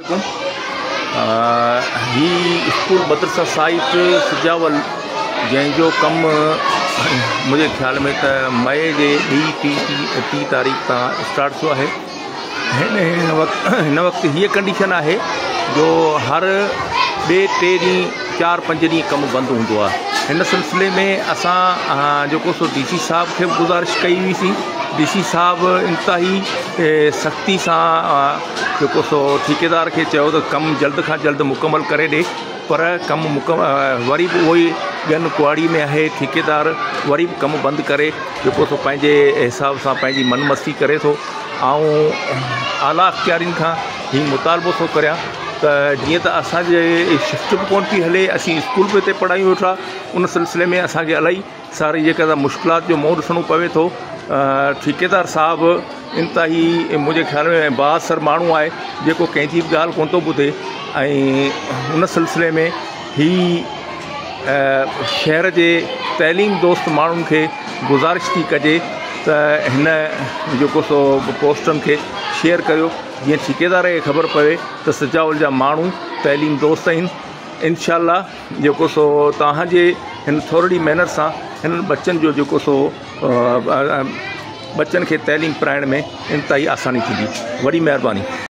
ही स्कूल मदरसा साहिब सुजावल जंहिंजो कमु मुंहिंजे ख़्याल में त मई जे 30 तारीख़ तां स्टार्ट थियो आहे। हिन वक़्तु हीअ कंडीशन आहे जो हर ॿिए 3 ॾींहं 4-5 ॾींहं कमु बंदि हूंदो आहे। हिन सिलसिले में असां जेको सो DC साहब खे गुज़ारिश कई हुईसीं। DC साहब इंतिहाई सख़्ती सां जेको सो ठेकेदार खे चयो त कमु जल्द खां जल्द मुकमल करे ॾे, पर कमु वरी बि उहो ई ॿियनि कुआड़ी में आहे। ठेकेदार वरी बि कमु बंदि करे जेको सो पंहिंजे हिसाब सां पंहिंजी मनमस्ती करे थो। ऐं आला अख़्तियारियुनि खां हीउ मुतालबो थो करियां त जीअं त असांजे शिफ्ट बि कोन थी हले, असीं स्कूल बि हिते पढ़ायूं वेठा, उन सिलसिले में असांखे इलाही सारी जेका त मुश्किलात जो मुंहुं ॾिसणो पवे थो। ठेकेदार साहिबु इंतिहाई मुंहिंजे ख़्याल में बाअसर माण्हू आहे जेको कंहिंजी बि ॻाल्हि कोन थो ॿुधे। ऐं उन सिलसिले में ही शहर जे तइलीम दोस्त माण्हुनि खे गुज़ारिश थी कजे त हिन जेको सो पोस्टनि खे शेयर करियो, जीअं ठेकेदार खे ख़बर पवे त सुजावल जा माण्हू तइलीम दोस्त आहिनि। इंशाअल्लाह जेको सो तव्हांजे हिन थोरी महिनत सां हिननि बच्चनि जो जेको सो बच्चनि खे तइलीम पढ़ाइण में इंतिहाई आसानी थींदी। वॾी महिरबानी।